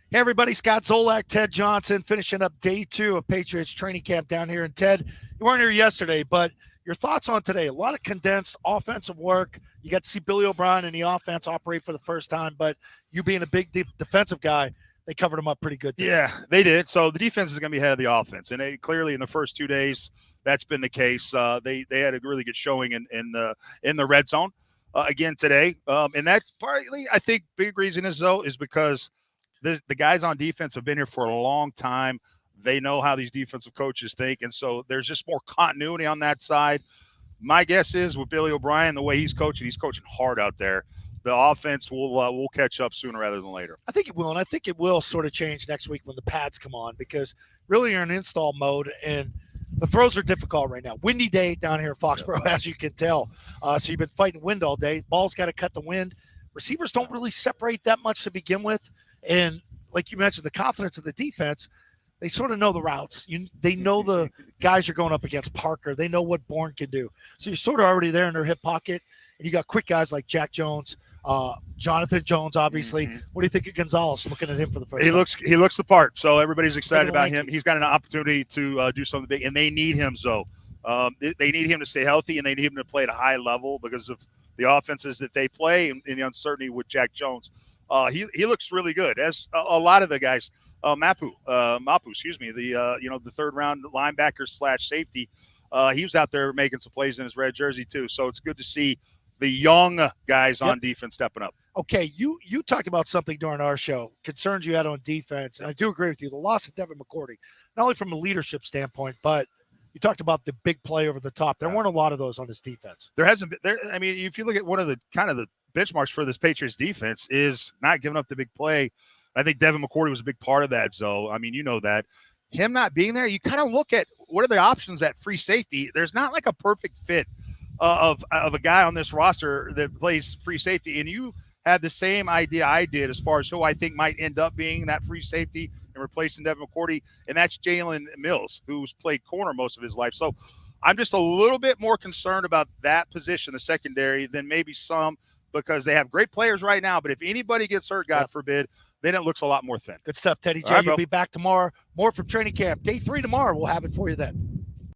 Hey, everybody, Scott Zolak, Ted Johnson, finishing up day 2 of Patriots Training Camp down here. And Ted, you weren't here yesterday, but your thoughts on today? A lot of condensed offensive work. You got to see Billy O'Brien and the offense operate for the first time, but you being a big defensive guy, they covered him up pretty good today. Yeah, they did. So the defense is going to be ahead of the offense, and clearly in the first 2 days that's been the case. They had a really good showing in the red zone again today, and that's partly I think big reason is because the guys on defense have been here for a long time. They know how these defensive coaches think, and so there's just more continuity on that side. My guess is with Billy O'Brien, the way he's coaching hard out there. The offense will catch up sooner rather than later. I think it will, and I think it will sort of change next week when the pads come on because really you're in install mode, and the throws are difficult right now. Windy day down here in Foxborough, as you can tell. So you've been fighting wind all day. Ball's got to cut the wind. Receivers don't really separate that much to begin with. And like you mentioned, the confidence of the defense, they sort of know the routes. They know the guys you're going up against, Parker. They know what Bourne can do. So you're sort of already there in their hip pocket. And you got quick guys like Jack Jones, Jonathan Jones, obviously. Mm-hmm. What do you think of Gonzalez? Looking at him for the first time. He looks the part. So everybody's excited about him. He's got an opportunity to do something big, and they need him. So they need him to stay healthy, and they need him to play at a high level because of the offenses that they play and the uncertainty with Jack Jones. He looks really good, as a lot of the guys. Mapu, the third round linebacker / safety. He was out there making some plays in his red jersey too. So it's good to see the young guys on defense stepping up. Okay, you talked about something during our show, concerns you had on defense, and I do agree with you. The loss of Devin McCourty, not only from a leadership standpoint, but you talked about the big play over the top. There weren't a lot of those on this defense. There hasn't been. I mean, if you look at one of the kind of the benchmarks for this Patriots defense is not giving up the big play. I think Devin McCourty was a big part of that. So, I mean, you know that. Him not being there, you kind of look at what are the options at free safety. There's not like a perfect fit of a guy on this roster that plays free safety. And you had the same idea I did as far as who I think might end up being that free safety and replacing Devin McCourty. And that's Jalen Mills, who's played corner most of his life. So I'm just a little bit more concerned about that position, the secondary, than maybe some, because they have great players right now. But if anybody gets hurt, God forbid, then it looks a lot more thin. Good stuff, Teddy J. You'll be back tomorrow. More from training camp. Day 3 tomorrow. We'll have it for you then.